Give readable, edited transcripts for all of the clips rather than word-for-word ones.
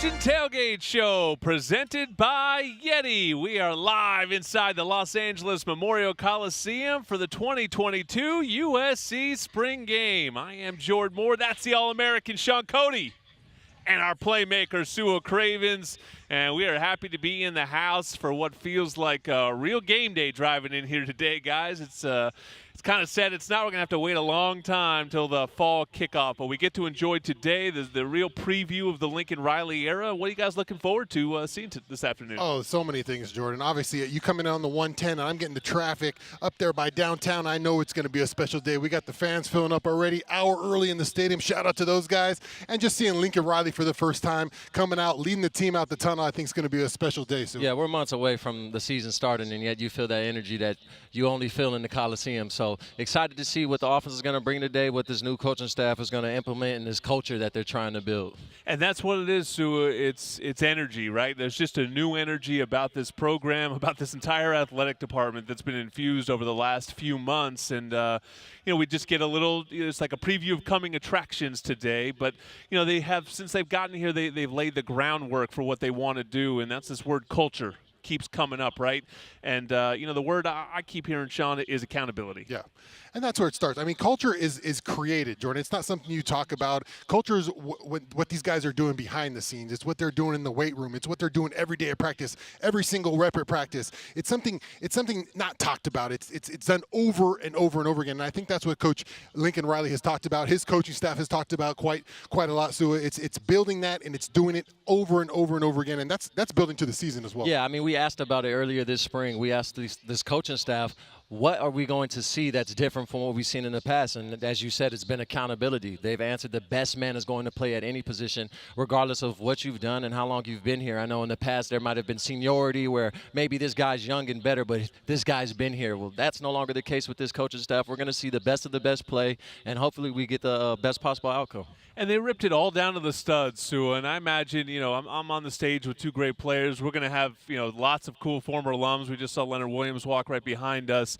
Trojan Tailgate Show presented by YETI. We are live inside the Los Angeles Memorial Coliseum for the 2022 USC Spring Game. I am Jordan Moore. That's the All-American Sean Cody and our playmaker, Sua Cravens. And we are happy to be in the house for what feels like a real game day driving in here today, guys. It's kind of sad. It's not. We're going to have to wait a long time till the fall kickoff, but we get to enjoy today the real preview of the Lincoln Riley era. What are you guys looking forward to seeing this afternoon? Oh, so many things, Jordan. Obviously, you coming on the 110, and I'm getting the traffic up there by downtown. I know it's going to be a special day. We got the fans filling up already, hour early in the stadium. Shout out to those guys. And just seeing Lincoln Riley for the first time coming out, leading the team out the tunnel, I think is going to be a special day. So. Yeah, we're months away from the season starting, and yet you feel that energy that you only feel in the Coliseum. So excited to see what the offense is going to bring today, what this new coaching staff is going to implement, and this culture that they're trying to build. And that's what it is, Sua. It's energy, right? There's just a new energy about this program, about this entire athletic department that's been infused over the last few months. And, we just get a little, it's like a preview of coming attractions today. But, they have, since they've gotten here, they've laid the groundwork for what they want to do, and that's this word culture. Keeps coming up, right? And, the word I keep hearing, Sean, is accountability. Yeah, and that's where it starts. I mean, culture is created, Jordan. It's not something you talk about. Culture is what these guys are doing behind the scenes. It's what they're doing in the weight room. It's what they're doing every day at practice, every single rep at practice. It's something not talked about. It's done over and over and over again. And I think that's what Coach Lincoln Riley has talked about. His coaching staff has talked about quite a lot. So it's building that, and it's doing it over and over and over again. And that's building to the season as well. Yeah, I mean, we asked about it earlier this spring. We asked this coaching staff, what are we going to see that's different from what we've seen in the past? And as you said, it's been accountability. They've answered the best man is going to play at any position, regardless of what you've done and how long you've been here. I know in the past there might have been seniority where maybe this guy's young and better, but this guy's been here. Well, that's no longer the case with this coaching staff. We're going to see the best of the best play, and hopefully we get the best possible outcome. And they ripped it all down to the studs, Sua. And I imagine, I'm on the stage with two great players. We're going to have, lots of cool former alums. We just saw Leonard Williams walk right behind us.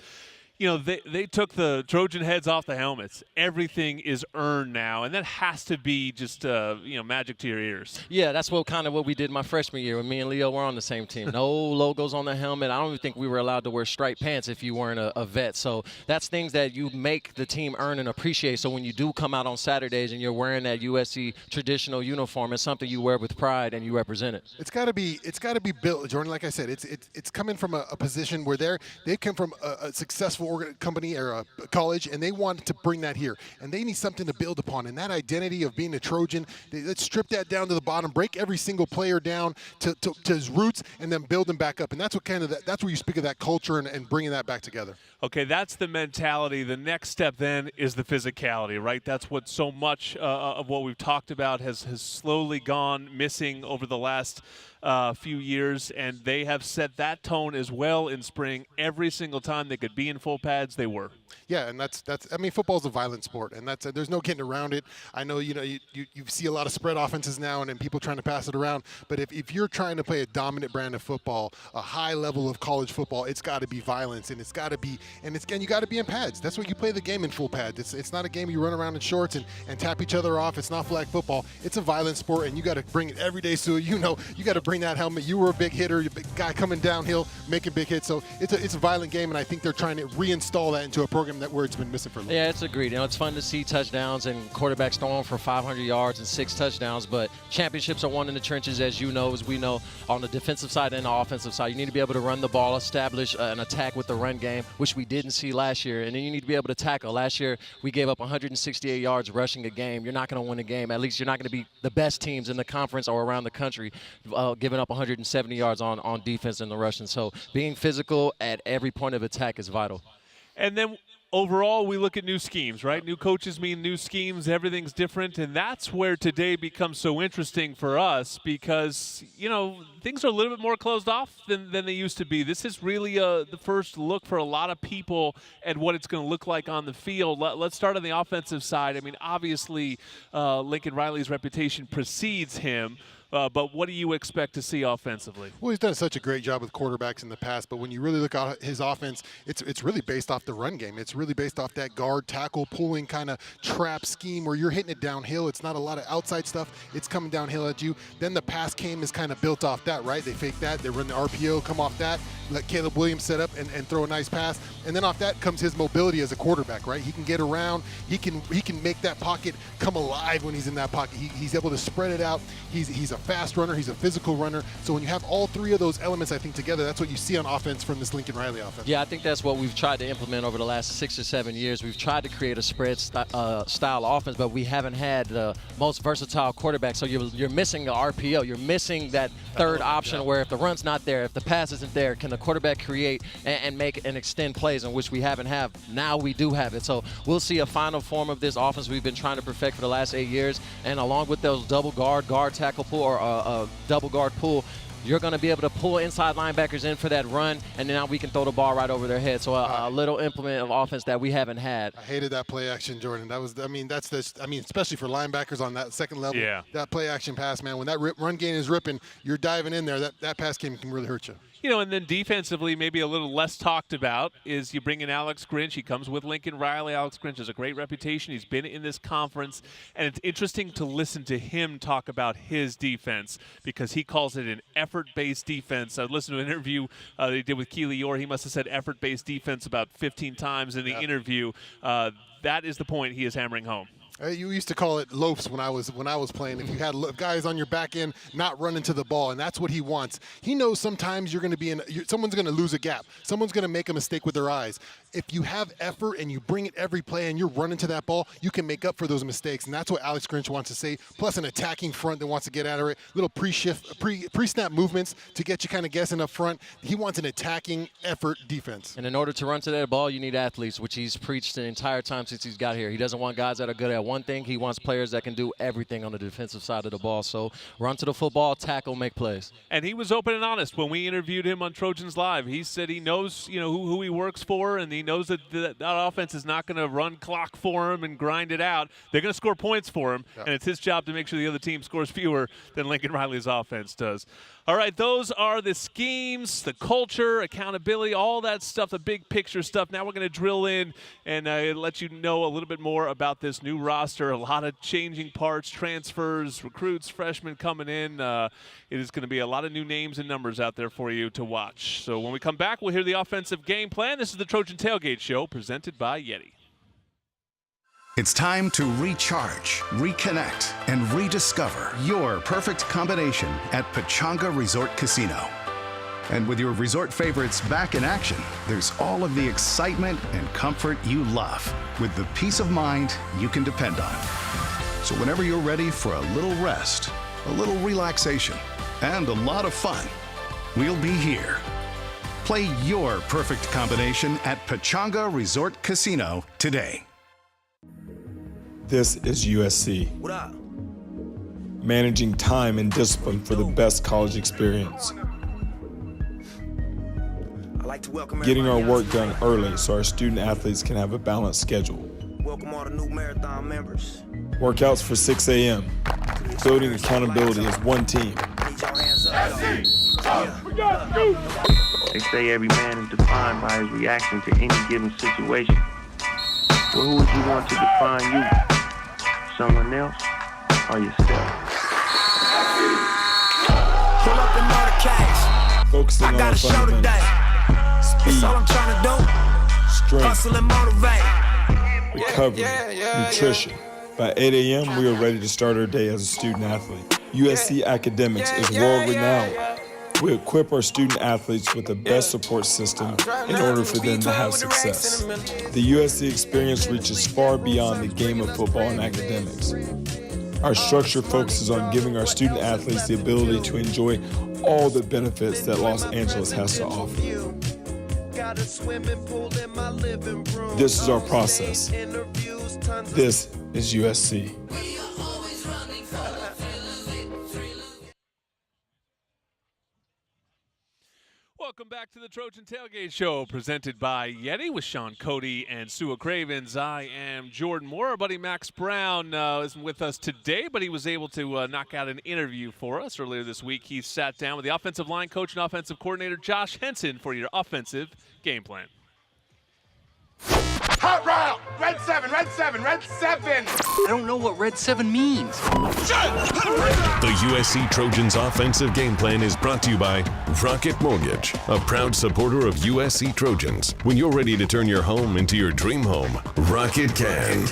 They took the Trojan heads off the helmets. Everything is earned now, and that has to be just, magic to your ears. Yeah, that's what we did my freshman year when me and Leo were on the same team. No logos on the helmet. I don't even think we were allowed to wear striped pants if you weren't a vet. So that's things that you make the team earn and appreciate. So when you do come out on Saturdays and you're wearing that USC traditional uniform, it's something you wear with pride and you represent it. It's got to be built, Jordan. Like I said, it's coming from a position where they've come from a successful company or a college, and they want to bring that here, and they need something to build upon. And that identity of being a Trojan, let's strip that down to the bottom, break every single player down to his roots, and then build them back up. And that's what that's where you speak of that culture and bringing that back together. Okay, that's the mentality. The next step then is the physicality, right? That's what so much of what we've talked about has slowly gone missing over the last few years, and they have set that tone as well in spring. Every single time they could be in full pads, they were. Yeah, and that's I mean, football's a violent sport, and there's no getting around it. I know you see a lot of spread offenses now and people trying to pass it around, but if you're trying to play a dominant brand of football, a high level of college football, it's got to be violence, and you got to be in pads. That's what you play the game in full pads. It's not a game you run around in shorts and tap each other off. It's not flag football. It's a violent sport, and you got to bring it every day. So you got to bring that helmet. You were a big hitter, you're a big guy coming downhill, making big hits. So it's a violent game, and I think they're trying to reinstall that into a program where it's been missing for a little. Yeah, it's agreed. It's fun to see touchdowns and quarterbacks throwing for 500 yards and 6 touchdowns, but championships are won in the trenches, as you know, as we know, on the defensive side and the offensive side. You need to be able to run the ball, establish an attack with the run game, which we didn't see last year, and then you need to be able to tackle. Last year, we gave up 168 yards rushing a game. You're not going to win a game. At least you're not going to be the best teams in the conference or around the country giving up 170 yards on defense in the rushing. So being physical at every point of attack is vital. And then overall, we look at new schemes, right? New coaches mean new schemes. Everything's different, and that's where today becomes so interesting for us because, things are a little bit more closed off than they used to be. This is really the first look for a lot of people at what it's going to look like on the field. Let's start on the offensive side. I mean, obviously, Lincoln Riley's reputation precedes him. but what do you expect to see offensively? Well, he's done such a great job with quarterbacks in the past, but when you really look at his offense, it's really based off the run game. It's really based off that guard tackle pulling kind of trap scheme where you're hitting it downhill. It's not a lot of outside stuff. It's coming downhill at you. Then the pass game is kind of built off that, right? They fake that. They run the RPO, come off that, let Caleb Williams set up and throw a nice pass. And then off that comes his mobility as a quarterback, right? He can get around. He can make that pocket come alive when he's in that pocket. He's able to spread it out. He's a fast runner. He's a physical runner. So when you have all three of those elements, I think, together, that's what you see on offense from this Lincoln Riley offense. Yeah, I think that's what we've tried to implement over the last 6 or 7 years. We've tried to create a spread style offense, but we haven't had the most versatile quarterback. So you're missing the RPO. You're missing that third option where if the run's not there, if the pass isn't there, can the quarterback create and make and extend plays, in which we haven't had. Now we do have it. So we'll see a final form of this offense we've been trying to perfect for the last 8 years. And along with those double guard tackle pull, or double guard pull, you're going to be able to pull inside linebackers in for that run, and now we can throw the ball right over their head. So a little implement of offense that we haven't had. I hated that play action, Jordan. Especially for linebackers on that second level. Yeah. That play action pass, man. When that run game is ripping, you're diving in there. That pass game can really hurt you. You know, and then defensively, maybe a little less talked about is you bring in Alex Grinch. He comes with Lincoln Riley. Alex Grinch has a great reputation. He's been in this conference, and it's interesting to listen to him talk about his defense because he calls it an effort-based defense. I listened to an interview they did with Keely Orr. He must have said effort-based defense about 15 times in the interview. That is the point he is hammering home. You used to call it loafs when I was playing. If you had guys on your back end not running to the ball, and that's what he wants. He knows sometimes you're going to be someone's going to lose a gap. Someone's going to make a mistake with their eyes. If you have effort and you bring it every play and you're running to that ball, you can make up for those mistakes, and that's what Alex Grinch wants to say. Plus an attacking front that wants to get out of it, little pre-snap movements to get you kind of guessing up front. He wants an attacking effort defense. And in order to run to that ball, you need athletes, which he's preached the entire time since he's got here. He doesn't want guys that are good at one thing. He wants players that can do everything on the defensive side of the ball. So run to the football, tackle, make plays. And he was open and honest when we interviewed him on Trojans Live. He said he knows, who he works for, and he knows that that offense is not going to run clock for him and grind it out. They're going to score points for him, and it's his job to make sure the other team scores fewer than Lincoln Riley's offense does. All right, those are the schemes, the culture, accountability, all that stuff, the big picture stuff. Now we're going to drill in and let you know a little bit more about this new roster. A lot of changing parts, transfers, recruits, freshmen coming in. It is going to be a lot of new names and numbers out there for you to watch. So when we come back, we'll hear the offensive game plan. This is the Trojan Tailgate Show presented by YETI. It's time to recharge, reconnect, and rediscover your perfect combination at Pechanga Resort Casino. And with your resort favorites back in action, there's all of the excitement and comfort you love with the peace of mind you can depend on. So whenever you're ready for a little rest, a little relaxation, and a lot of fun, we'll be here. Play your perfect combination at Pechanga Resort Casino today. This is USC. What up? Managing time and discipline for the best college experience. Getting our work done early so our student athletes can have a balanced schedule. Welcome all the new marathon members. Workouts for 6 a.m. Building accountability as one team. They say every man is defined by his reaction to any given situation. Well, who would you want to define you? Someone else or yourself? Pull up in motorcades. Focusing I got on a show today. speed, That's all I'm trying to do. strength, Hustle and motivate. recovery, nutrition. By 8 a.m., we are ready to start our day as a student athlete. USC Academics is world-renowned. We equip our student athletes with the best support system in order for them to have success. The USC experience reaches far beyond the game of football and academics. Our structure focuses on giving our student athletes the ability to enjoy all the benefits that Los Angeles has to offer. This is our process. This is USC. Welcome back to the Trojan Tailgate Show, presented by YETI with Sean Cody and Sua Cravens. I am Jordan Moore. Our buddy Max Brown isn't with us today, but he was able to knock out an interview for us earlier this week. He sat down with the offensive line coach and offensive coordinator Josh Henson for your offensive game plan. Hot route! Red 7, red 7, red 7! I don't know what red 7 means. The USC Trojans offensive game plan is brought to you by Rocket Mortgage, a proud supporter of USC Trojans. When you're ready to turn your home into your dream home, Rocket can.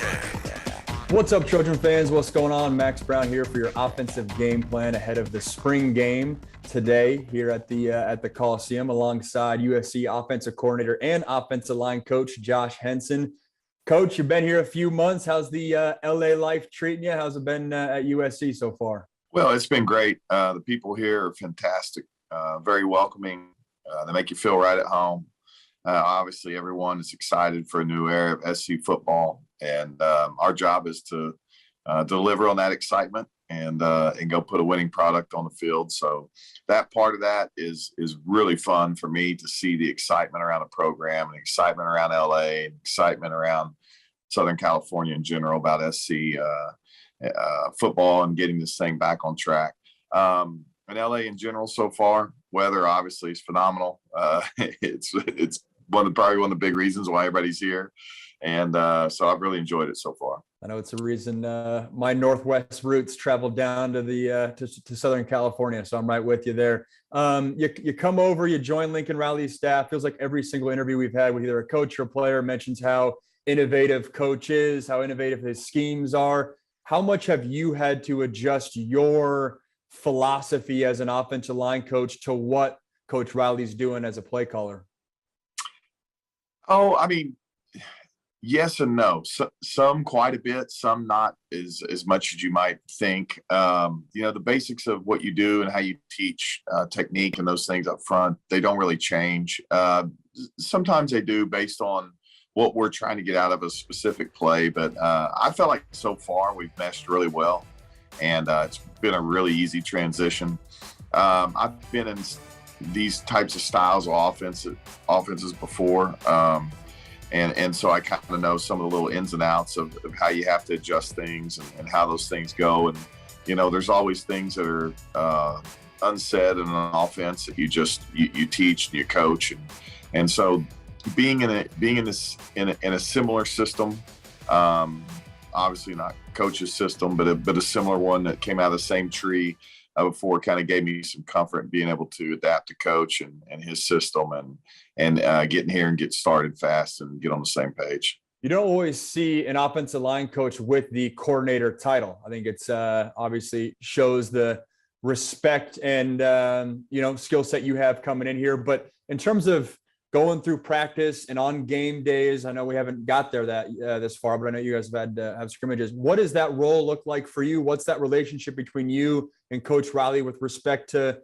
What's up, Trojan fans? What's going on? Max Brown here for your offensive game plan ahead of the spring game today here at the Coliseum, alongside USC offensive coordinator and offensive line coach Josh Henson. Coach, you've been here a few months. How's the LA life treating you? How's it been at USC so far? Well, it's been great. The people here are fantastic, very welcoming. They make you feel right at home. Obviously, everyone is excited for a new era of SC football, and our job is to deliver on that excitement and go put a winning product on the field. So that part of that is really fun for me to see the excitement around the program and excitement around LA and excitement around Southern California in general about SC football and getting this thing back on track. In LA in general so far, weather obviously is phenomenal. It's probably one of the big reasons why everybody's here. And so I've really enjoyed it so far. I know it's a reason my Northwest roots traveled down to to Southern California, so I'm right with you there. You come over, you join Lincoln Riley's staff. Feels like every single interview we've had with either a coach or a player mentions how innovative coach is, how innovative his schemes are. How much have you had to adjust your philosophy as an offensive line coach to what Coach Riley's doing as a play caller? Oh, I mean, yes and no. Some quite a bit, some not as much as you might think. The basics of what you do and how you teach technique and those things up front, they don't really change. Sometimes they do based on what we're trying to get out of a specific play. But I felt like so far we've meshed really well, and it's been a really easy transition. I've been in these types of styles of offenses before. And so I kind of know some of the little ins and outs of how you have to adjust things and how those things go. And, there's always things that are unsaid in an offense that you teach and you coach. And so being in a similar system, obviously not coach's system, but a similar one that came out of the same tree before, kind of gave me some comfort in being able to adapt to coach and his system and getting here and get started fast and get on the same page. You don't always see an offensive line coach with the coordinator title. I think it's obviously shows the respect and, skill set you have coming in here. But in terms of going through practice and on game days, I know we haven't got there this far, but I know you guys have had have scrimmages. What does that role look like for you? What's that relationship between you and Coach Riley with respect to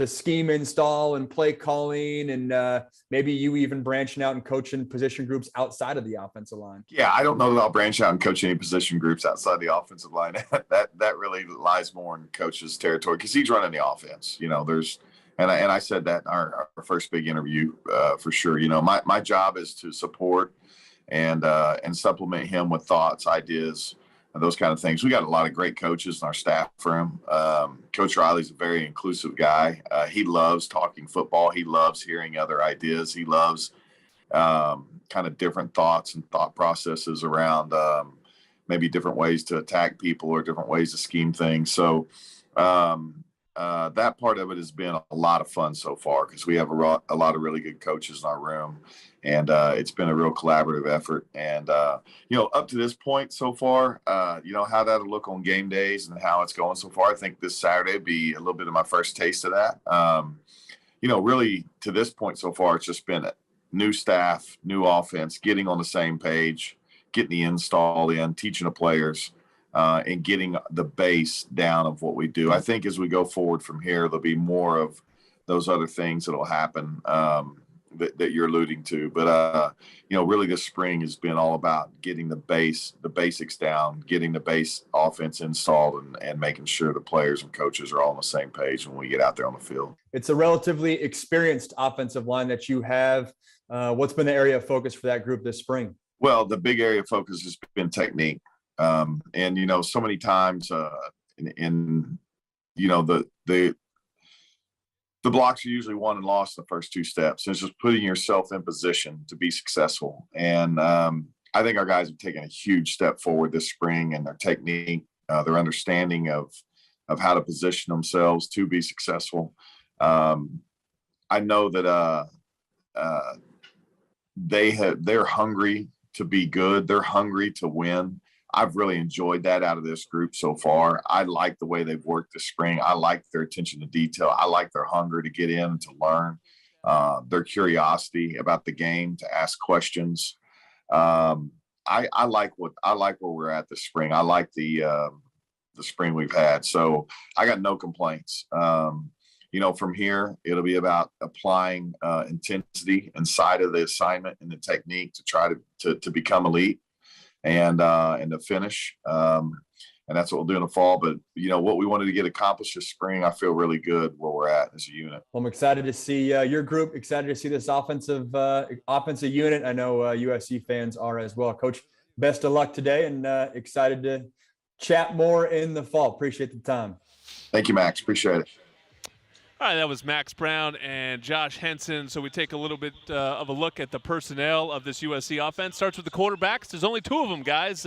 scheme install and play calling, and maybe you even branching out and coaching position groups outside of the offensive line? Yeah, I don't know that I'll branch out and coach any position groups outside the offensive line. that really lies more in coach's territory because he's running the offense. And I said that in our first big interview for sure. My job is to support and supplement him with thoughts, ideas, and those kind of things. We got a lot of great coaches in our staff room. Coach Riley's a very inclusive guy. He loves talking football. He loves hearing other ideas. He loves kind of different thoughts and thought processes around maybe different ways to attack people or different ways to scheme things. So that part of it has been a lot of fun so far because we have a lot of really good coaches in our room, and it's been a real collaborative effort. And, up to this point so far, how that'll look on game days and how it's going so far, I think this Saturday will be a little bit of my first taste of that. Really to this point so far, it's just been new staff, new offense, getting on the same page, getting the install in, teaching the players, and getting the base down of what we do. I think as we go forward from here, there'll be more of those other things that'll happen. that you're alluding to. But really this spring has been all about getting the basics down, getting the base offense installed, and making sure the players and coaches are all on the same page when we get out there on the field. It's a relatively experienced offensive line that you have. What's been the area of focus for that group this spring? Well, the big area of focus has been technique. And so many times the blocks are usually won and lost in the first two steps. It's just putting yourself in position to be successful. And I think our guys have taken a huge step forward this spring in their technique, their understanding of how to position themselves to be successful. I know that they're hungry to be good. They're hungry to win. I've really enjoyed that out of this group so far. I like the way they've worked this spring. I like their attention to detail. I like their hunger to get in and to learn, their curiosity about the game, to ask questions. I like where we're at this spring. I like the spring we've had. So I got no complaints. From here, it'll be about applying intensity inside of the assignment and the technique to try to become elite. And to finish. And that's what we'll do in the fall. But, what we wanted to get accomplished this spring, I feel really good where we're at as a unit. Well, I'm excited to see your group, excited to see this offensive unit. I know USC fans are as well. Coach, best of luck today, and excited to chat more in the fall. Appreciate the time. Thank you, Max. Appreciate it. All right, that was Max Brown and Josh Henson. So we take a little bit of a look at the personnel of this USC offense. Starts with the quarterbacks. There's only two of them, guys.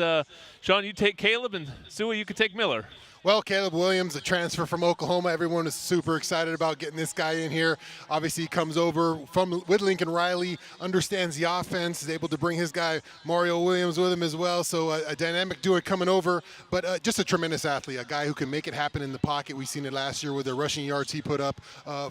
Sean, you take Caleb, and Sua, you could take Miller. Well, Caleb Williams, a transfer from Oklahoma. Everyone is super excited about getting this guy in here. Obviously, he comes over with Lincoln Riley, understands the offense, is able to bring his guy Mario Williams with him as well. So a dynamic duo coming over, but just a tremendous athlete, a guy who can make it happen in the pocket. We've seen it last year with the rushing yards he put up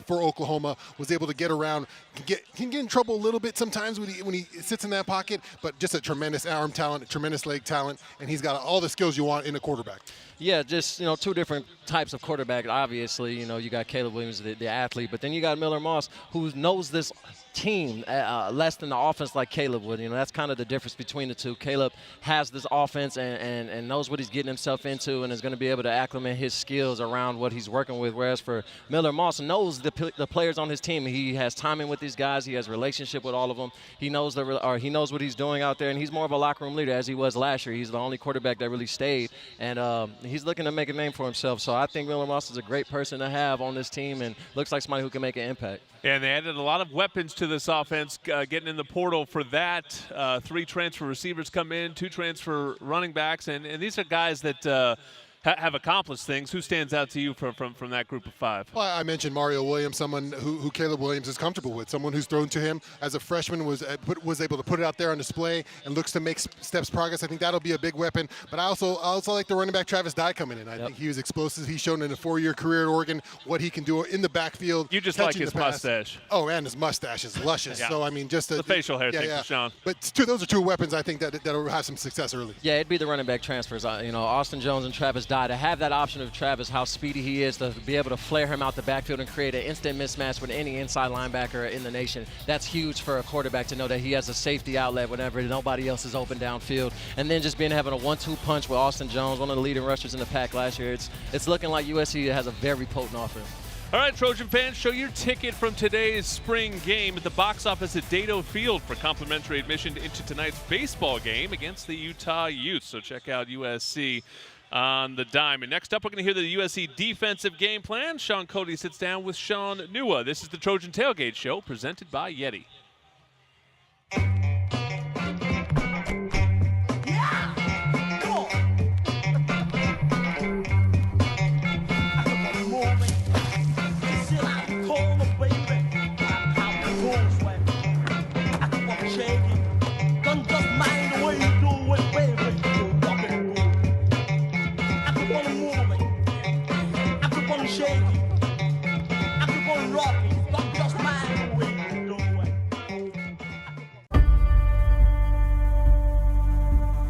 for Oklahoma. Was able to get around, can get in trouble a little bit sometimes when he sits in that pocket, but just a tremendous arm talent, a tremendous leg talent, and he's got all the skills you want in a quarterback. Yeah, just, two different types of quarterback. Obviously, you got Caleb Williams, the athlete, but then you got Miller Moss, who knows this team less than the offense like Caleb would. That's kind of the difference between the two. Caleb has this offense and knows what he's getting himself into and is going to be able to acclimate his skills around what he's working with, whereas for Miller Moss, knows the players on his team. He has timing with these guys. He has a relationship with all of them. He knows he knows what he's doing out there, and he's more of a locker room leader as he was last year. He's the only quarterback that really stayed, and he's looking to make a name for himself. So I think Miller Moss is a great person to have on this team and looks like somebody who can make an impact. And they added a lot of weapons to this offense, getting in the portal for that. 3 transfer receivers come in, 2 transfer running backs, and these are guys that have accomplished things. Who stands out to you from that group of 5? Well, I mentioned Mario Williams, someone who Caleb Williams is comfortable with, someone who's thrown to him as a freshman, was able to put it out there on display and looks to make steps progress. I think that'll be a big weapon. But I also like the running back Travis Dye coming in. I think he was explosive. He's shown in a 4-year career at Oregon what he can do in the backfield. You just like his mustache. Oh, man, his mustache is luscious. Yeah. So, I mean, just the facial hair thing for Sean. But those are 2 weapons I think that'll have some success early. Yeah, it'd be the running back transfers. Austin Jones and Travis Dye, to have that option of Travis, how speedy he is, to be able to flare him out the backfield and create an instant mismatch with any inside linebacker in the nation. That's huge for a quarterback to know that he has a safety outlet whenever nobody else is open downfield. And then just having a 1-2 punch with Austin Jones, one of the leading rushers in the pack last year. It's looking like USC has a very potent offense. All right, Trojan fans, show your ticket from today's spring game at the box office at Dado Field for complimentary admission into tonight's baseball game against the Utah Utes. So check out USC on the dime. And next up, we're going to hear the USC defensive game plan. Sean Cody sits down with Sean Nua. This is the Trojan Tailgate Show presented by YETI.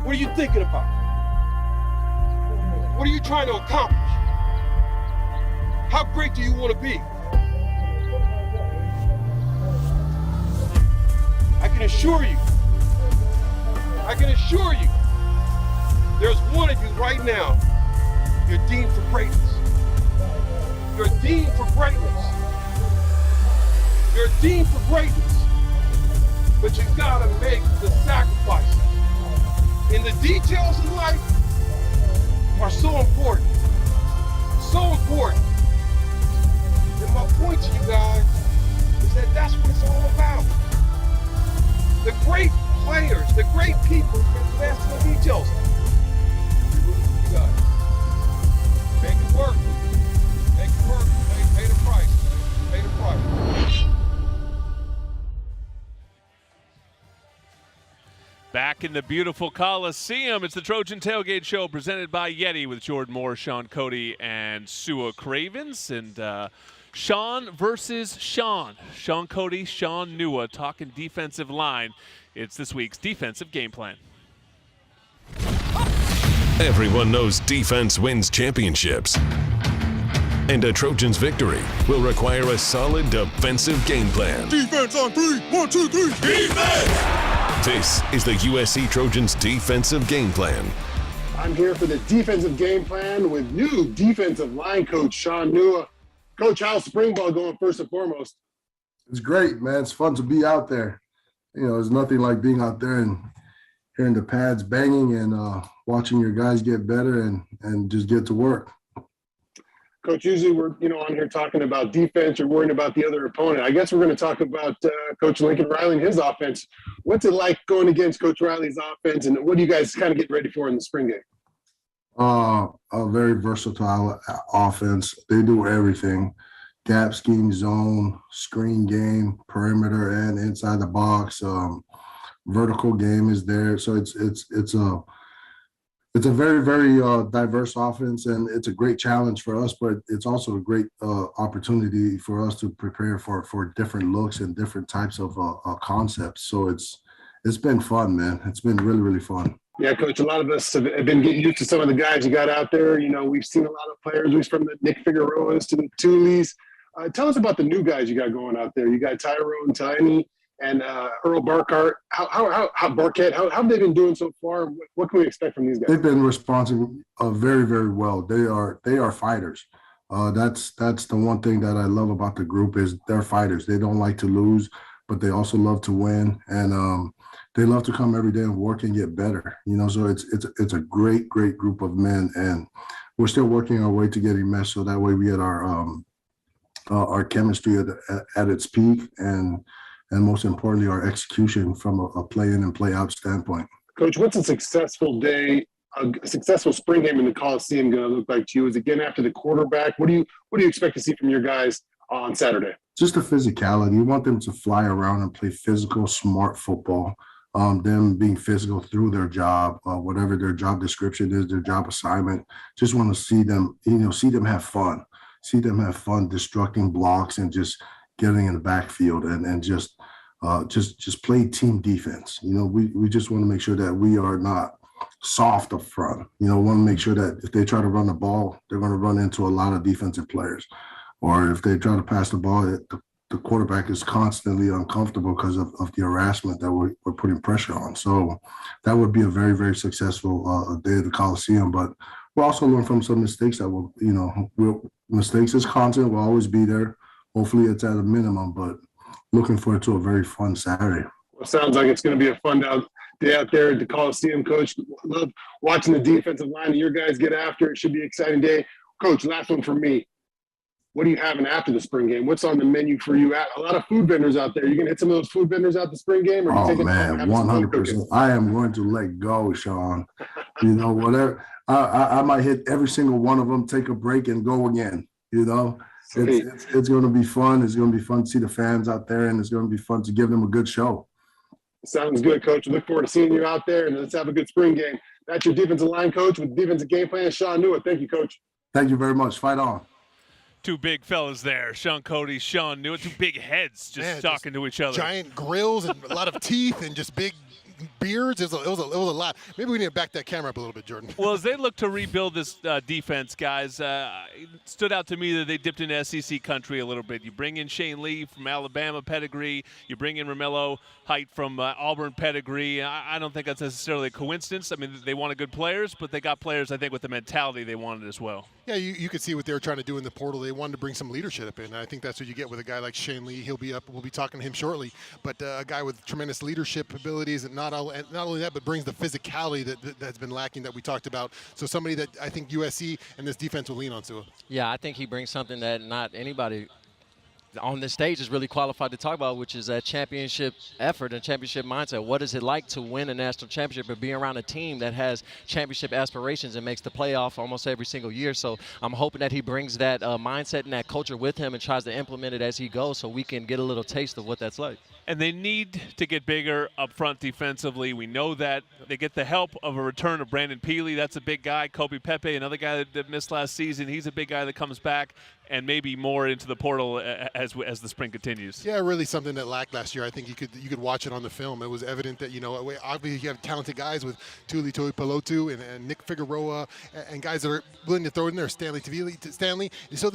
What are you thinking about? What are you trying to accomplish? How great do you want to be? assure you, there's one of you right now, you're deemed for greatness. You're deemed for greatness. You're deemed for greatness. But you gotta make the sacrifices. And the details in life are so important. So important. And my point to you guys is that that's what it's all about. The great players, the great people invest in the details. You guys, make it work. Make it work. Pay the price. Pay the price. Back in the beautiful Coliseum, it's the Trojan Tailgate Show presented by YETI with Jordan Moore, Sean Cody, and Sua Cravens. And Sean versus Sean. Sean Cody, Sean Nua talking defensive line. It's this week's defensive game plan. Everyone knows defense wins championships. And a Trojans victory will require a solid defensive game plan. Defense on 3. 1, 2, 3. Defense! This is the USC Trojans defensive game plan. I'm here for the defensive game plan with new defensive line coach Sean Nua. Coach, how's spring ball going first and foremost? It's great, man. It's fun to be out there. You know, there's nothing like being out there and hearing the pads banging and watching your guys get better and just get to work. Coach, usually we're, on here talking about defense or worrying about the other opponent. I guess we're going to talk about Coach Lincoln Riley and his offense. What's it like going against Coach Riley's offense, and what do you guys kind of get ready for in the spring game? A very versatile offense. They do everything: gap scheme, zone, screen game, perimeter, and inside the box. Vertical game is there, so it's a very, very diverse offense, and it's a great challenge for us, but it's also a great opportunity for us to prepare for different looks and different types of concepts. So it's been fun, man. It's been really, really fun. Yeah, Coach, a lot of us have been getting used to some of the guys you got out there. We've seen a lot of players, from the Nick Figueroas to the Tulis. Tell us about the new guys you got going out there. You got Tyrone Tiny and Earl Barkart. How Barquette? How have they been doing so far? What can we expect from these guys? They've been responding very, very well. They are fighters. That's the one thing that I love about the group is they're fighters. They don't like to lose, but they also love to win, and they love to come every day and work and get better. So it's a great group of men, and we're still working our way to getting meshed so that way we get our chemistry at its peak and most importantly, our execution from a play-in and play-out standpoint. Coach, what's a successful day, a successful spring game in the Coliseum going to look like to you? Is it getting after the quarterback? What do you expect to see from your guys on Saturday? Just the physicality. You want them to fly around and play physical, smart football. Them being physical through their job, whatever their job description is, their job assignment. Just want to see them, see them have fun. See them have fun destructing blocks and just getting in the backfield and just play team defense. We just want to make sure that we are not soft up front. Want to make sure that if they try to run the ball, they're going to run into a lot of defensive players. Or if they try to pass the ball, the quarterback is constantly uncomfortable because of the harassment that we're putting pressure on. So that would be a very, very successful day at the Coliseum. But we'll also learn from some mistakes that mistakes is constant, will always be there. Hopefully it's at a minimum, but looking forward to a very fun Saturday. Well, sounds like it's going to be a fun day out there at the Coliseum, Coach. Love watching the defensive line and your guys get after it. Should be an exciting day. Coach, last one from me. What are you having after the spring game? What's on the menu for you? A lot of food vendors out there. You going to hit some of those food vendors out the spring game? Or oh, man, 100%. I am going to let go, Sean. Whatever. I might hit every single one of them, take a break, and go again, It's going to be fun. It's going to be fun to see the fans out there, and it's going to be fun to give them a good show. Sounds good, Coach. Look forward to seeing you out there, and let's have a good spring game. That's your defensive line coach with defensive game plan, Sean Nua. Thank you, Coach. Thank you very much. Fight on. Two big fellas there, Sean Cody, Sean Nua, two big heads just talking to each other. Giant grills and a lot of teeth and just big beards. It was a lot. Maybe we need to back that camera up a little bit, Jordan. Well, as they look to rebuild this defense, guys, it stood out to me that they dipped into SEC country a little bit. You bring in Shane Lee from Alabama pedigree. You bring in Romello Height from Auburn pedigree. I don't think that's necessarily a coincidence. I mean, they wanted good players, but they got players, I think, with the mentality they wanted as well. Yeah, you could see what they were trying to do in the portal. They wanted to bring some leadership in. I think that's what you get with a guy like Shane Lee. He'll be up. We'll be talking to him shortly. But a guy with tremendous leadership abilities, and not only that, but brings the physicality that's been lacking that we talked about. So somebody that I think USC and this defense will lean onto. Yeah, I think he brings something that not anybody on this stage is really qualified to talk about, which is that championship effort and championship mindset. What is it like to win a national championship and be around a team that has championship aspirations and makes the playoff almost every single year? So I'm hoping that he brings that mindset and that culture with him and tries to implement it as he goes so we can get a little taste of what that's like. And they need to get bigger up front defensively. We know that. They get the help of a return of Brandon Peely. That's a big guy. Kobe Pepe, another guy that missed last season. He's a big guy that comes back, and maybe more into the portal as the spring continues. Yeah, really something that lacked last year. I think you could watch it on the film. It was evident that, obviously you have talented guys with Tuli Tuipulotu and Nick Figueroa and guys that are willing to throw in there, Stanley. So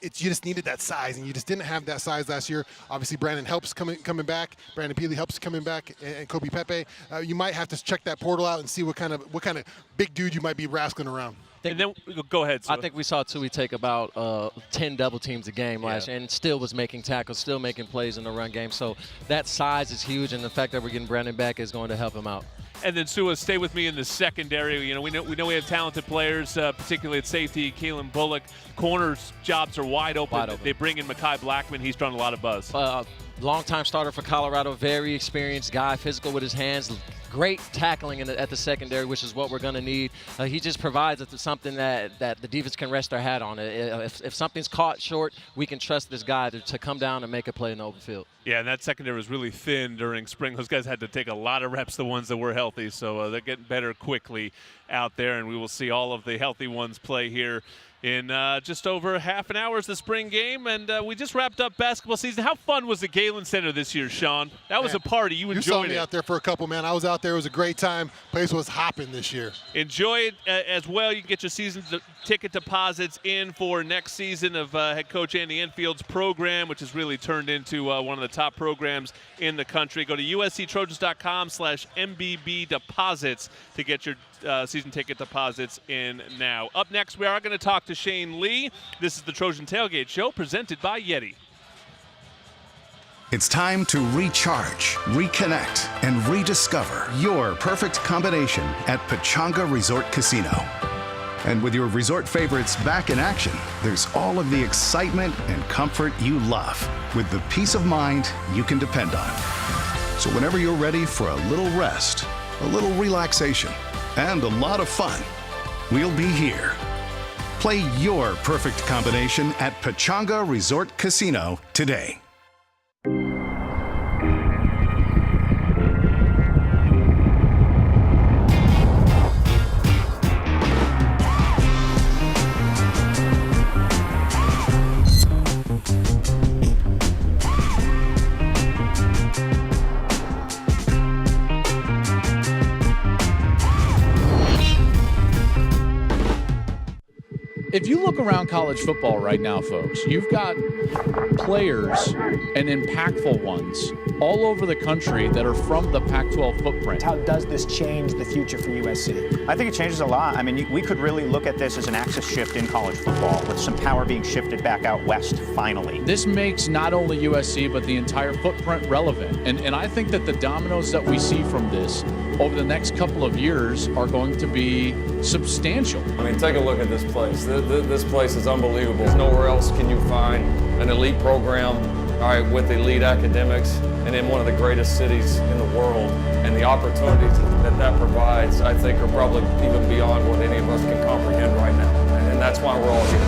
it's you just needed that size, and you just didn't have that size last year. Obviously, Brandon helps coming back. Brandon Peely helps coming back, and Kobe Pepe. You might have to check that portal out and see what kind of big dude you might be rascling around. And then go ahead. I think we saw Tui take about 10 double teams a game last year, and still was making tackles, still making plays in the run game. So that size is huge, and the fact that we're getting Brandon back is going to help him out. And then, Sua, stay with me in the secondary. We know we have talented players, particularly at safety. Keelan Bullock. Corners' jobs are wide open. They bring in Mekhi Blackman. He's drawn a lot of buzz. Long-time starter for Colorado, very experienced guy, physical with his hands, great tackling at the secondary, which is what we're going to need. He just provides something that the defense can rest their hat on. If something's caught short, we can trust this guy to come down and make a play in the open field. Yeah, and that secondary was really thin during spring. Those guys had to take a lot of reps, the ones that were healthy, so they're getting better quickly out there, and we will see all of the healthy ones play here in just over half an hour is the spring game, and we just wrapped up basketball season. How fun was the Galen Center this year, Sean? That was a party. You enjoyed it. You saw me out there for a couple, man. I was out there. It was a great time. Place was hopping this year. Enjoy it as well. You can get your season ticket deposits in for next season of head coach Andy Enfield's program, which has really turned into one of the top programs in the country. Go to usctrojans.com/MBB deposits to get your season ticket deposits in now. Up next, we are going to talk to Shane Lee. This is the Trojan Tailgate Show presented by YETI. It's time to recharge, reconnect, and rediscover your perfect combination at Pechanga Resort Casino. And with your resort favorites back in action, there's all of the excitement and comfort you love, with the peace of mind you can depend on. So whenever you're ready for a little rest, a little relaxation, and a lot of fun, we'll be here. Play your perfect combination at Pechanga Resort Casino today. If you look around college football right now, folks, you've got players and impactful ones all over the country that are from the Pac-12 footprint. How does this change the future for USC? I think it changes a lot. I mean, we could really look at this as an axis shift in college football with some power being shifted back out west finally. This makes not only USC but the entire footprint relevant. And I think that the dominoes that we see from this over the next couple of years are going to be substantial. I mean, take a look at this place. This place is unbelievable. Nowhere else can you find an elite program, all right, with elite academics and in one of the greatest cities in the world. And the opportunities that provides, I think, are probably even beyond what any of us can comprehend right now. And that's why we're all here.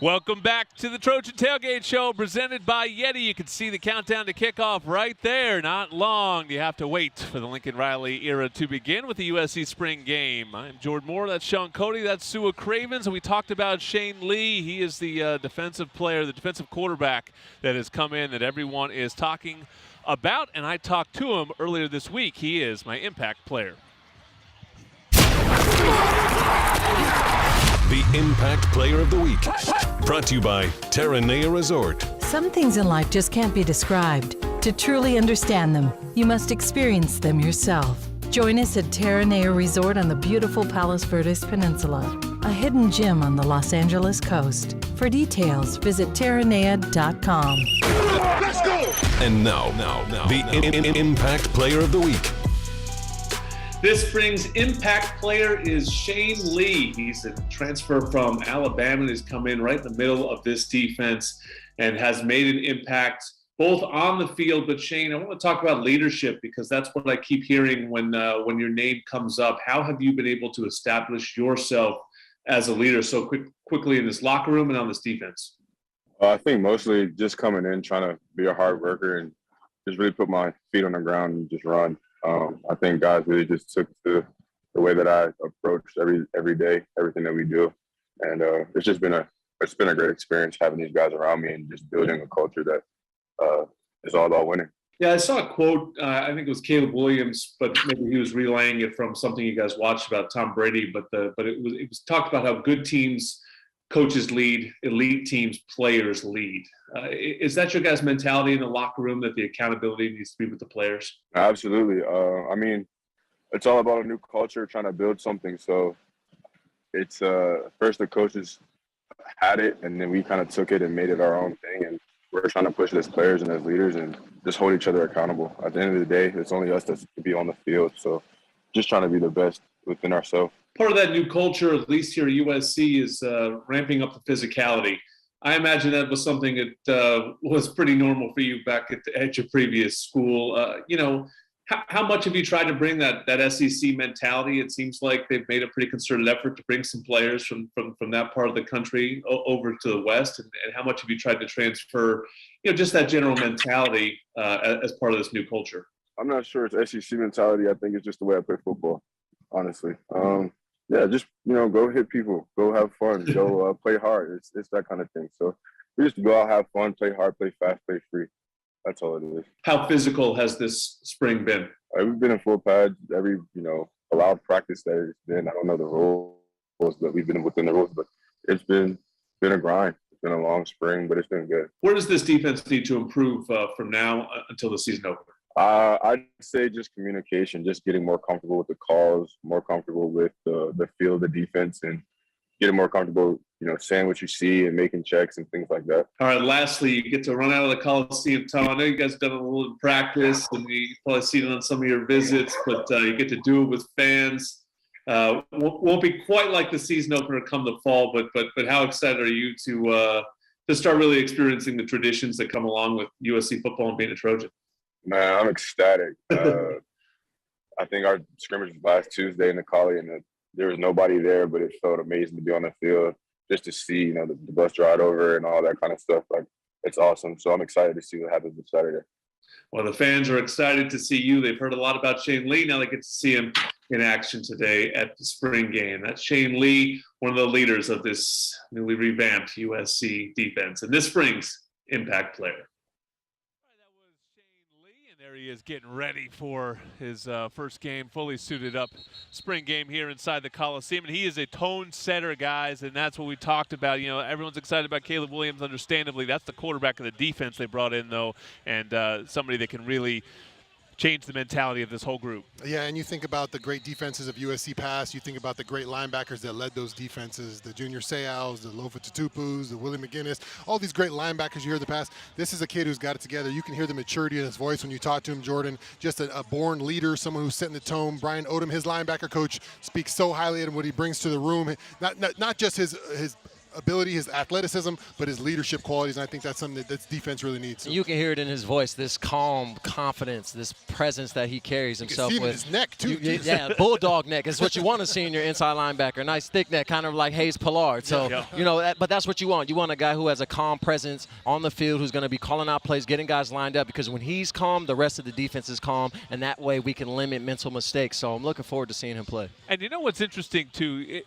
Welcome back to the Trojan Tailgate Show presented by YETI. You can see the countdown to kickoff right there. Not long. You have to wait for the Lincoln Riley era to begin with the USC Spring Game. I'm Jordan Moore. That's Sean Cody. That's Sua Cravens. And we talked about Shane Lee. He is the defensive player, the defensive quarterback that has come in that everyone is talking about. And I talked to him earlier this week. He is my impact player. The Impact Player of the Week, brought to you by Terranea Resort. Some things in life just can't be described. To truly understand them, you must experience them yourself. Join us at Terranea Resort on the beautiful Palos Verdes Peninsula, a hidden gem on the Los Angeles coast. For details, visit terranea.com. Let's go! And now, the Impact Player of the Week. This spring's impact player is Shane Lee. He's a transfer from Alabama and has come in right in the middle of this defense and has made an impact both on the field. But Shane, I want to talk about leadership because that's what I keep hearing when your name comes up. How have you been able to establish yourself as a leader so quickly in this locker room and on this defense? I think mostly just coming in, trying to be a hard worker and just really put my feet on the ground and just run. I think guys really just took to the way that I approached every day, everything that we do, and it's been a great experience having these guys around me and just building a culture that is all about winning. Yeah, I saw a quote. I think it was Caleb Williams, but maybe he was relaying it from something you guys watched about Tom Brady. But it was talked about how good teams, coaches lead, elite teams, players lead. Is that your guys' mentality in the locker room, that the accountability needs to be with the players? Absolutely. I mean, it's all about a new culture, trying to build something. So it's first the coaches had it, and then we kind of took it and made it our own thing. And we're trying to push it as players and as leaders and just hold each other accountable. At the end of the day, it's only us that's to be on the field. So just trying to be the best within ourselves. Part of that new culture, at least here at USC, is ramping up the physicality. I imagine that was something that was pretty normal for you back at your previous school. How much have you tried to bring that SEC mentality? It seems like they've made a pretty concerted effort to bring some players from that part of the country over to the West. And how much have you tried to transfer, just that general mentality as part of this new culture? I'm not sure it's SEC mentality. I think it's just the way I play football, honestly. Yeah, just, go hit people, go have fun, go play hard. It's that kind of thing. So we just go out, have fun, play hard, play fast, play free. That's all it is. How physical has this spring been? We've been in full pads every, allowed practice that it's been. I don't know the rules, but we've been within the rules. But it's been a grind. It's been a long spring, but it's been good. Where does this defense need to improve from now until the season opens? I'd say just communication, just getting more comfortable with the calls, more comfortable with the feel of the defense, and getting more comfortable, saying what you see and making checks and things like that. All right, lastly, you get to run out of the Coliseum tunnel. I know you guys have done a little in practice, and you've probably seen it on some of your visits, but you get to do it with fans. Won't be quite like the season opener come the fall, but how excited are you to start really experiencing the traditions that come along with USC football and being a Trojan? Man, I'm ecstatic. I think our scrimmage was last Tuesday in the Collie, and there was nobody there, but it felt amazing to be on the field, just to see, the bus ride over and all that kind of stuff. Like, it's awesome. So I'm excited to see what happens this Saturday. Well, the fans are excited to see you. They've heard a lot about Shane Lee. Now they get to see him in action today at the spring game. That's Shane Lee, one of the leaders of this newly revamped USC defense and this spring's impact player. There he is getting ready for his first game, fully suited up spring game here inside the Coliseum. And he is a tone setter, guys, and that's what we talked about. Everyone's excited about Caleb Williams, understandably. That's the quarterback of the defense they brought in, though, and somebody that can really change the mentality of this whole group. Yeah, and you think about the great defenses of USC past. You think about the great linebackers that led those defenses, the Junior Seaus, the Lofa Tutupus, the Willie McGinnis, all these great linebackers you hear in the past. This is a kid who's got it together. You can hear the maturity in his voice when you talk to him, Jordan. Just a born leader, someone who's setting the tone. Brian Odom, his linebacker coach, speaks so highly of what he brings to the room. Not just his ability, his athleticism, but his leadership qualities, and I think that's something that this defense really needs. You can hear it in his voice, this calm confidence, this presence that he carries himself you can see with. his neck, too. Yeah, bulldog neck is what you want to see in your inside linebacker. Nice thick neck, kind of like Hayes Pillard. So, you know, but that's what you want. You want a guy who has a calm presence on the field, who's going to be calling out plays, getting guys lined up, because when he's calm, the rest of the defense is calm, and that way we can limit mental mistakes. So I'm looking forward to seeing him play. And you know what's interesting, too?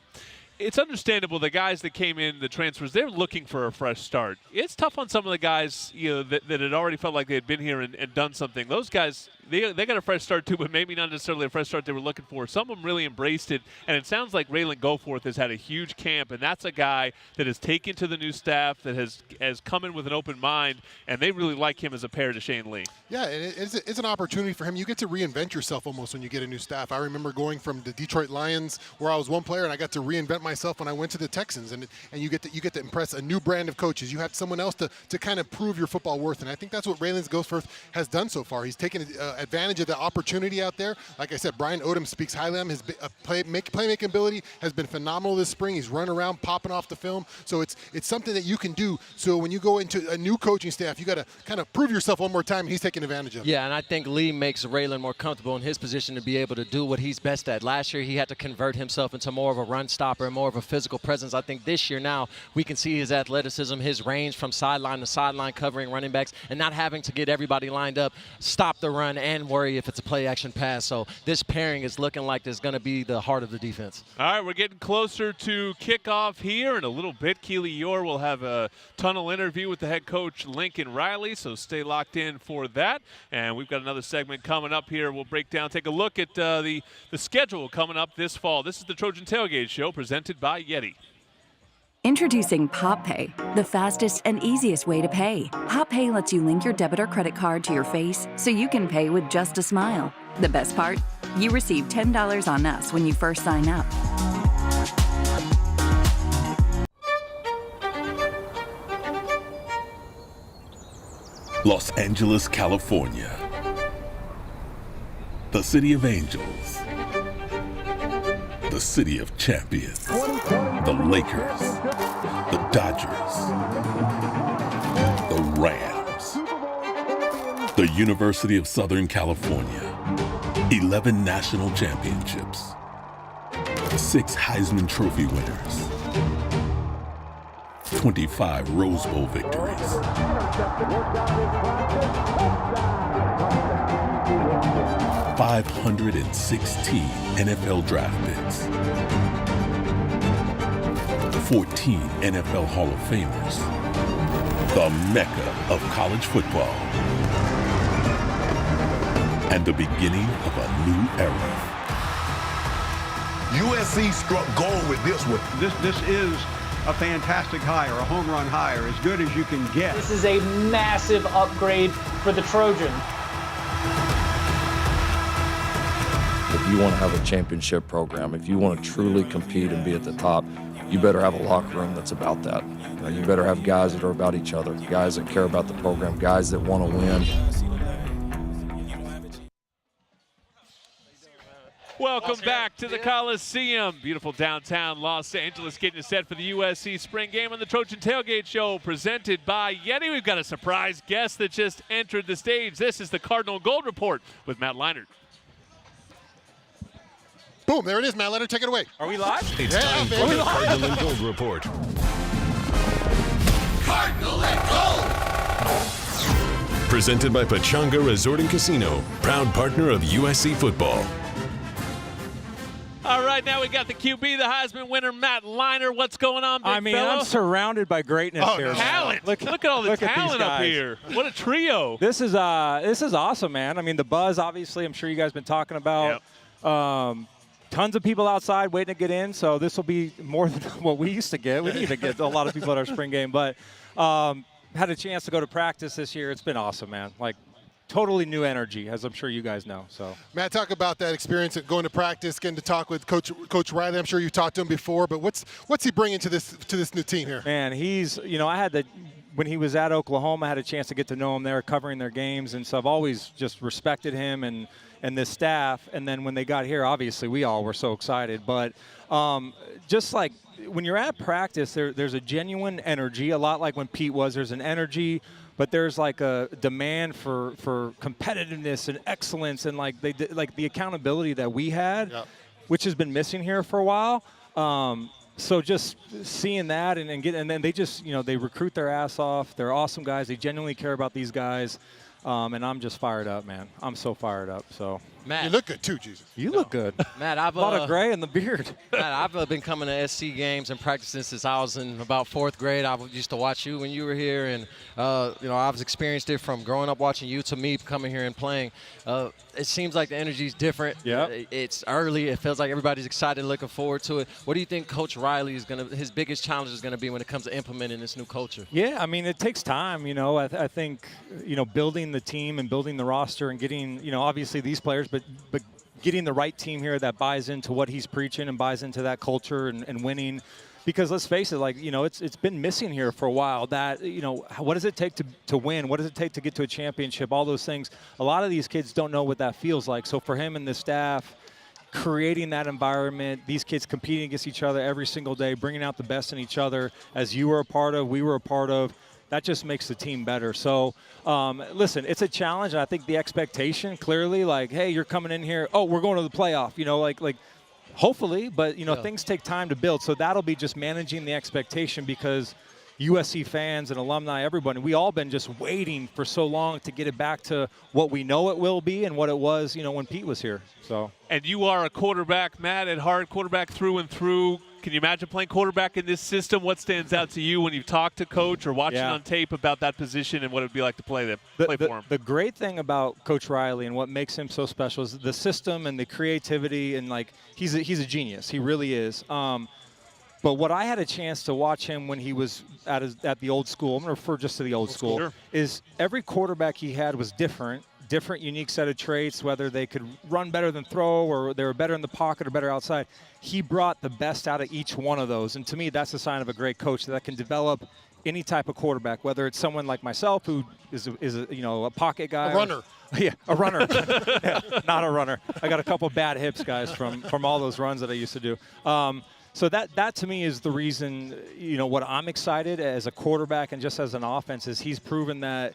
It's understandable the guys that came in, the transfers, they're looking for a fresh start. It's tough on some of the guys, you know, that had already felt like they had been here and done something. Those guys, they got a fresh start too, but maybe not necessarily a fresh start they were looking for. Some of them really embraced it, and it sounds like Raylan Goforth has had a huge camp, and that's a guy that has taken to the new staff, that has come in with an open mind, and they really like him as a pair to Shane Lee. Yeah, and it's an opportunity for him. You get to reinvent yourself almost when you get a new staff. I remember going from the Detroit Lions, where I was one player, and I got to reinvent myself when I went to the Texans, and you get to impress a new brand of coaches. You have someone else to kind of prove your football worth, and I think that's what Raylan Goforth has done so far. He's taken advantage of the opportunity out there. Like I said, Brian Odom speaks highly of him. His playmaking ability has been phenomenal this spring. He's run around popping off the film, so it's something that you can do. So when you go into a new coaching staff, you got to kind of prove yourself one more time, and he's taking advantage of it. Yeah, and I think Lee makes Raylan more comfortable in his position to be able to do what he's best at. Last year, he had to convert himself into more of a run stopper and more of a physical presence. I think this year now we can see his athleticism, his range from sideline to sideline, covering running backs and not having to get everybody lined up, stop the run, and worry if it's a play action pass. So this pairing is looking like it's going to be the heart of the defense. All right, we're getting closer to kickoff here in a little bit. Keely Eure will have a tunnel interview with the head coach Lincoln Riley, so stay locked in for that. And we've got another segment coming up here. We'll break down, take a look at the schedule coming up this fall. This is the Trojan Tailgate Show presented by YETI. Introducing Pop Pay, the fastest and easiest way to pay. Pop Pay lets you link your debit or credit card to your face so you can pay with just a smile. The best part? You receive $10 on us when you first sign up. Los Angeles, California. The city of angels. The city of champions. The Lakers. The Dodgers. The Rams. The University of Southern California. 11 national championships. 6 Heisman Trophy winners. 25 Rose Bowl victories. 516 NFL draft picks. 14 NFL Hall of Famers. The Mecca of college football. And the beginning of a new era. USC struck gold with this one. This is a fantastic hire, a home run hire, as good as you can get. This is a massive upgrade for the Trojans. If you want to have a championship program, if you want to truly compete and be at the top, you better have a locker room that's about that. You better have guys that are about each other, guys that care about the program, guys that want to win. Welcome back to the Coliseum. Beautiful downtown Los Angeles, getting you set for the USC Spring Game on the Trojan Tailgate Show, presented by YETI. We've got a surprise guest that just entered the stage. This is the Cardinal Gold Report with Matt Leinart. Boom, there it is, Matt Leinart. Take it away. Are we live? It's time for the Cardinal and Gold Report. Cardinal and Gold! Presented by Pechanga Resort and Casino, proud partner of USC Football. All right, now we got the QB, the Heisman winner, Matt Leinart. What's going on, big fella? I'm surrounded by greatness here. Talent! Look at all the talent up here. What a trio. This is awesome, man. I mean, the buzz, obviously, I'm sure you guys have been talking about. Yep. Tons of people outside waiting to get in, so this will be more than what we used to get. We didn't even get a lot of people at our spring game, but had a chance to go to practice this year. It's been awesome, man. Like, totally new energy, as I'm sure you guys know. So, Matt, talk about that experience of going to practice, getting to talk with Coach Riley. I'm sure you've talked to him before, but what's he bringing to this new team here? Man, he's, I had the when he was at Oklahoma, I had a chance to get to know him there, covering their games, and so I've always just respected him and this staff. And then when they got here, obviously we all were so excited. But just like when you're at practice, there's a genuine energy, a lot like when Pete was. There's an energy, but there's like a demand for competitiveness and excellence, and like the accountability that we had, which has been missing here for a while. So just seeing that and then they just, they recruit their ass off. They're awesome guys. They genuinely care about these guys. And I'm just fired up, man. I'm so fired up. So Matt, you look good too, Jesus. You look good. Matt, I've a lot of gray in the beard. Matt, I've been coming to SC games and practicing since I was in about 4th grade. I used to watch you when you were here, and I've experienced it from growing up watching you to me coming here and playing. It seems like the energy is different. Yeah. It's early. It feels like everybody's excited, looking forward to it. What do you think Coach Riley his biggest challenge is going to be when it comes to implementing this new culture? Yeah, I mean, it takes time. I think building the team and building the roster and getting obviously these players, but getting the right team here that buys into what he's preaching and buys into that culture and winning. Because let's face it, it's been missing here for a while. That, what does it take to win? What does it take to get to a championship? All those things. A lot of these kids don't know what that feels like. So for him and the staff, creating that environment, these kids competing against each other every single day, bringing out the best in each other, as you were a part of, we were a part of, that just makes the team better. So, listen, it's a challenge, and I think the expectation clearly, hey, you're coming in here, oh, we're going to the playoff, hopefully, but, things take time to build. So that'll be just managing the expectation, because USC fans and alumni, everybody, we all been just waiting for so long to get it back to what we know it will be and what it was, when Pete was here. So. And you are a quarterback, Matt, at heart, quarterback through and through. Can you imagine playing quarterback in this system? What stands out to you when you've talked to Coach or watching on tape about that position and what it would be like to play for him? The great thing about Coach Riley and what makes him so special is the system and the creativity, and he's a genius. He really is. But what I had a chance to watch him when he was at the old school, I'm going to refer just to the old school, sure, is every quarterback he had was different, unique set of traits, whether they could run better than throw or they were better in the pocket or better outside. He brought the best out of each one of those. And to me, that's a sign of a great coach, that can develop any type of quarterback, whether it's someone like myself who is a pocket guy. A runner. Yeah, a runner. Yeah, not a runner. I got a couple bad hips, guys, from all those runs that I used to do. So that to me is the reason, what I'm excited as a quarterback and just as an offense is he's proven that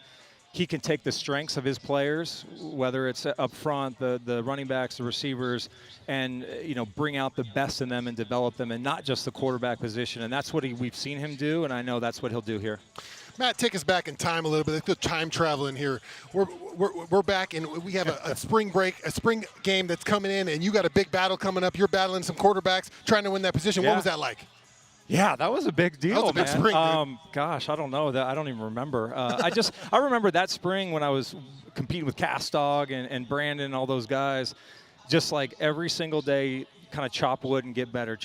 he can take the strengths of his players, whether it's up front, the running backs, the receivers, and bring out the best in them and develop them, and not just the quarterback position. And that's what we've seen him do, and I know that's what he'll do here. Matt, take us back in time a little bit. Let's go time traveling here. We're back, and we have a spring break, a spring game that's coming in, and you got a big battle coming up. You're battling some quarterbacks, trying to win that position. Yeah. What was that like? Yeah, that was a big deal, that was a big spring, dude. Gosh, I don't know. I don't even remember. I remember that spring when I was competing with Castog and Brandon and all those guys, just like every single day, kind of chop wood and get better.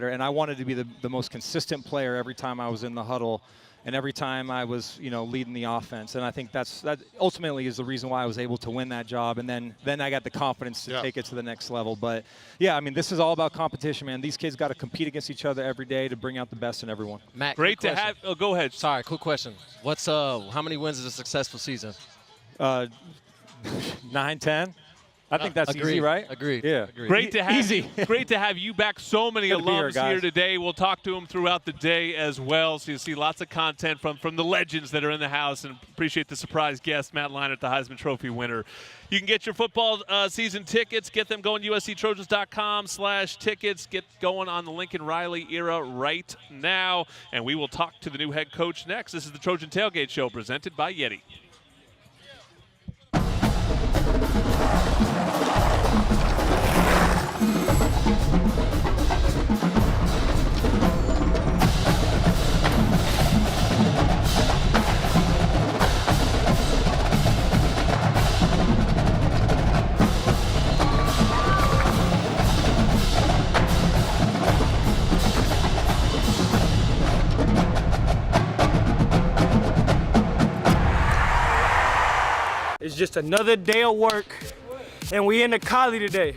And I wanted to be the most consistent player every time I was in the huddle and every time I was, leading the offense. And I think that ultimately is the reason why I was able to win that job. And then I got the confidence to take it to the next level. But, yeah, I mean, this is all about competition, man. These kids got to compete against each other every day to bring out the best in everyone. Matt, great to have. Oh, go ahead. Sorry, quick question. What's how many wins is a successful season? 9, 10. I think that's easy, right? Agreed. Yeah. Agreed. Great to have easy. Great to have you back. So many alums here today. We'll talk to them throughout the day as well. So you'll see lots of content from the legends that are in the house, and appreciate the surprise guest, Matt Leinart, the Heisman Trophy winner. You can get your football season tickets. Get them going, usctrojans.com/tickets. Get going on the Lincoln Riley era right now. And we will talk to the new head coach next. This is the Trojan Tailgate Show presented by YETI. It's just another day of work, and we in the Cali today.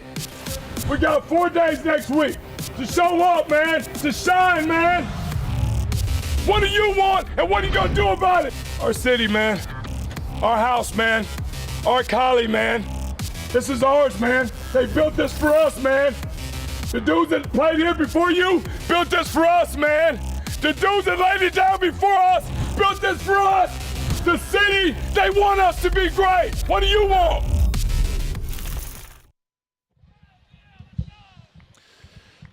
We got 4 days next week to show up, man, to shine, man. What do you want, and what are you gonna do about it? Our city, man. Our house, man. Our collie, man. This is ours, man. They built this for us, man. The dudes that played here before you built this for us, man. The dudes that laid it down before us built this for us. The city, they want us to be great. What do you want?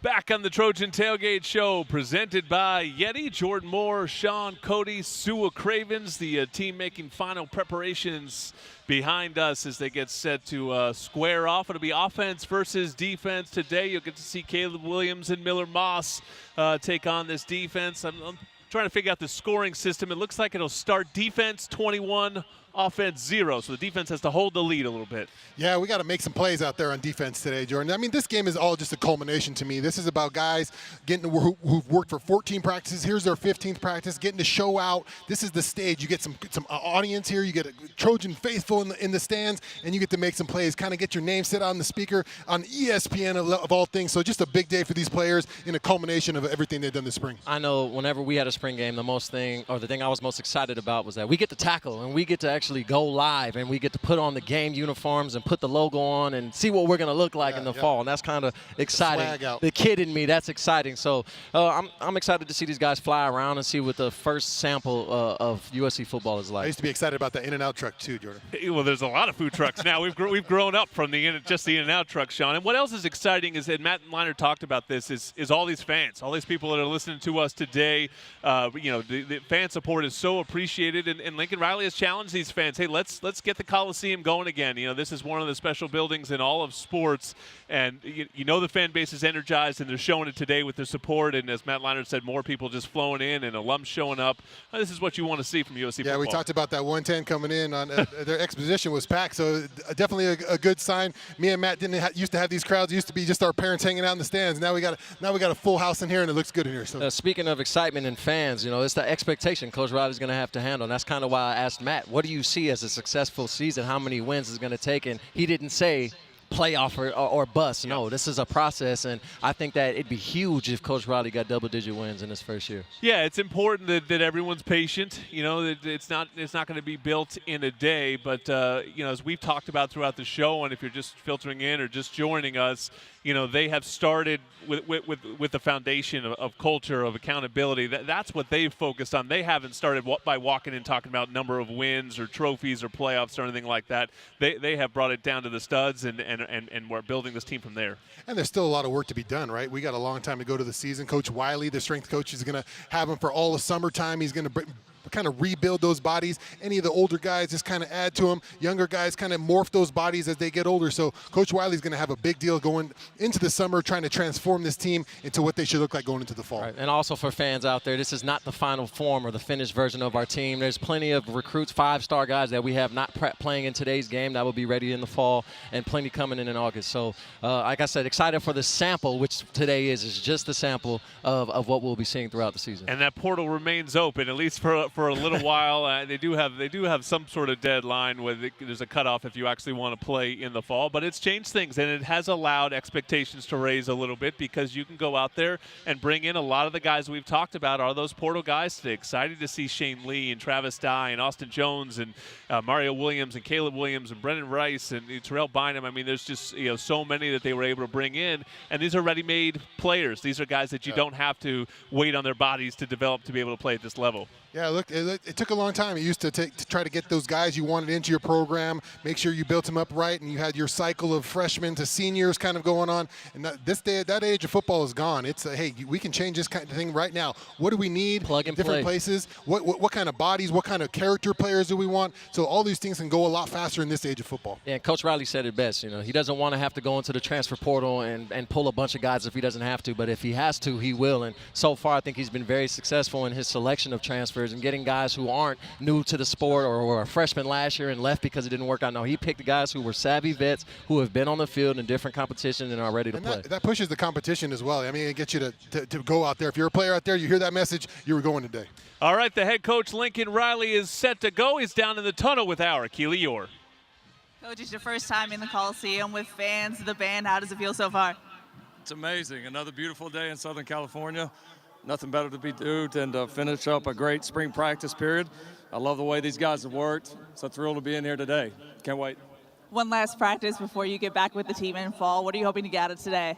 Back on the Trojan Tailgate Show, presented by YETI. Jordan Moore, Sean Cody, Sua Cravens, the team making final preparations behind us as they get set to square off. It'll be offense versus defense today. You'll get to see Caleb Williams and Miller Moss take on this defense. I'm trying to figure out the scoring system. It looks like it'll start defense 21, offense 0. So the defense has to hold the lead a little bit. Yeah, we got to make some plays out there on defense today, Jordan. I mean, this game is all just a culmination to me. This is about guys who've worked for 14 practices. Here's their 15th practice, getting to show out. This is the stage. You get some audience here. You get a Trojan faithful in the stands, and you get to make some plays, kind of get your name set on the speaker on ESPN of all things. So just a big day for these players in a culmination of everything they've done this spring. I know whenever we had a spring game, the thing I was most excited about was that we get to tackle and we get to actually go live and we get to put on the game uniforms and put the logo on and see what we're going to look like in the fall, and that's kind of exciting. The kid in me, that's exciting. So I'm excited to see these guys fly around and see what the first sample of USC football is like. I used to be excited about the In-N-Out truck too, Jordan. Well, there's a lot of food trucks now. We've grown up from just the In-N-Out truck, Sean. And what else is exciting is that Matt Leinart talked about this is all these fans, all these people that are listening to us today. The fan support is so appreciated, and Lincoln Riley has challenged these fans. Hey, let's get the Coliseum going again. This is one of the special buildings in all of sports, and the fan base is energized, and they're showing it today with their support. And as Matt Leinart said, more people just flowing in and alums showing up. This is what you want to see from USC football. Yeah, we talked about that 110 coming in on their exposition was packed, so definitely a good sign. Me and Matt used to have these crowds. It used to be just our parents hanging out in the stands. Now we got a full house in here, and it looks good in here. So speaking of excitement and fans, it's the expectation Coach Riley's going to have to handle, and that's kind of why I asked Matt, what do you see as a successful season? How many wins is it going to take? And he didn't say playoff or bust. No, this is a process, and I think that it'd be huge if Coach Riley got double-digit wins in his first year. Yeah, it's important that everyone's patient. That it's not going to be built in a day, but as we've talked about throughout the show, and if you're just filtering in or just joining us, they have started with the foundation of culture, of accountability. That's what they've focused on. They haven't started by walking in talking about number of wins or trophies or playoffs or anything like that. They have brought it down to the studs, and we're building this team from there. And there's still a lot of work to be done, right? We got a long time to go to the season. Coach Wiley, the strength coach, is going to have them for all the summertime. He's going to kind of rebuild those bodies. Any of the older guys just kind of add to them. Younger guys kind of morph those bodies as they get older. So Coach Wiley's going to have a big deal going into the summer, trying to transform this team into what they should look like going into the fall. Right. And also for fans out there, this is not the final form or the finished version of our team. There's plenty of recruits, 5-star guys that we have not playing in today's game that will be ready in the fall, and plenty coming in August. So like I said, excited for the sample, which today is just the sample of what we'll be seeing throughout the season. And that portal remains open, at least for a little while. They do have some sort of deadline where there's a cutoff if you actually want to play in the fall, but it's changed things, and it has allowed expectations to raise a little bit, because you can go out there and bring in a lot of the guys we've talked about are those portal guys today. Excited to see Shane Lee and Travis Dye and Austin Jones and Mario Williams and Caleb Williams and Brendan Rice and Terrell Bynum. I mean, there's just so many that they were able to bring in, and these are ready-made players. These are guys that you don't have to wait on their bodies to develop to be able to play at this level. Yeah, look, it took a long time. It used to take to try to get those guys you wanted into your program, make sure you built them up right, and you had your cycle of freshmen to seniors kind of going on. And that age of football is gone. It's hey, we can change this kind of thing right now. What do we need? Plug and different play. Places. What kind of bodies? What kind of character players do we want? So all these things can go a lot faster in this age of football. Yeah, Coach Riley said it best. He doesn't want to have to go into the transfer portal and pull a bunch of guys if he doesn't have to. But if he has to, he will. And so far, I think he's been very successful in his selection of transfers and getting guys who aren't new to the sport or were a freshman last year and left because it didn't work out. No, he picked the guys who were savvy vets who have been on the field in different competitions and are ready to play. That pushes the competition as well. I mean, it gets you to go out there. If you're a player out there, you hear that message, you were going today. All right, the head coach, Lincoln Riley, is set to go. He's down in the tunnel with our Keely Orr. Coach, it's your first time in the Coliseum with fans, the band. How does it feel so far? It's amazing. Another beautiful day in Southern California. nothing better to be due than to finish up a great spring practice period. I love the way these guys have worked. So thrilled to be in here today. Can't wait. One last practice before you get back with the team in fall. What are you hoping to get out of today?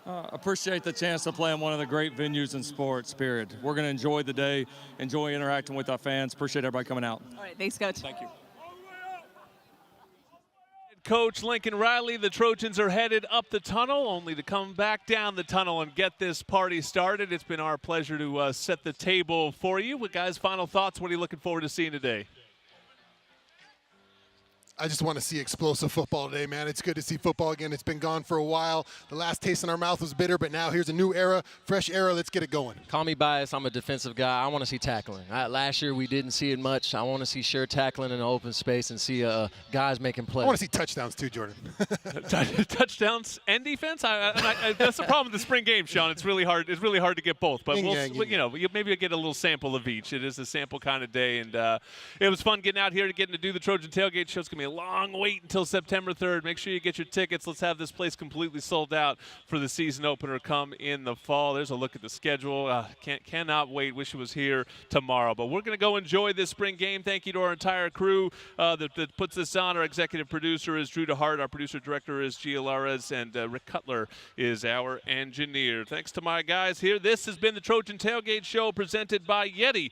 Appreciate the chance to play in one of the great venues in sports, period. We're going to enjoy the day, enjoy interacting with our fans. Appreciate everybody coming out. All right, thanks, Coach. Thank you. Coach Lincoln Riley, the Trojans are headed up the tunnel, only to come back down the tunnel and get this party started. It's been our pleasure to set the table for you. But guys, final thoughts, what are you looking forward to seeing today? I just want to see explosive football today, man. It's good to see football again. It's been gone for a while. The last taste in our mouth was bitter, but now here's a new era, fresh era. Let's get it going. Call me biased. I'm a defensive guy. I want to see tackling. Last year we didn't see it much. I want to see sure tackling in the open space and see guys making plays. I want to see touchdowns too, Jordan. Touchdowns and defense. That's the problem with the spring game, Sean. It's really hard. It's really hard to get both. But maybe you'll get a little sample of each. It is a sample kind of day, and it was fun getting out here to getting to do the Trojan Tailgate Show. It's gonna be a long wait until September 3rd. Make sure you get your tickets. Let's have this place completely sold out for the season opener come in the fall. There's a look at the schedule. Cannot wait. Wish it was here tomorrow. But we're going to go enjoy this spring game. Thank you to our entire crew that puts this on. Our executive producer is Drew DeHart. Our producer director is Gia Lares. And Rick Cutler is our engineer. Thanks to my guys here. This has been the Trojan Tailgate Show presented by YETI.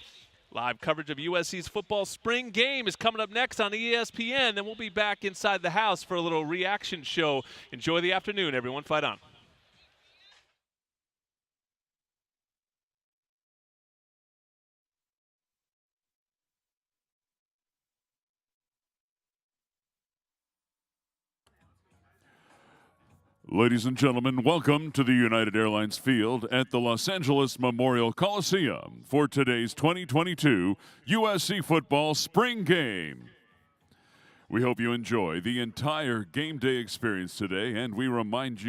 Live coverage of USC's football spring game is coming up next on ESPN. Then we'll be back inside the house for a little reaction show. Enjoy the afternoon, everyone. Fight on. Ladies and gentlemen, welcome to the United Airlines field at the Los Angeles Memorial Coliseum for today's 2022 USC Football Spring Game. We hope you enjoy the entire game day experience today, and we remind you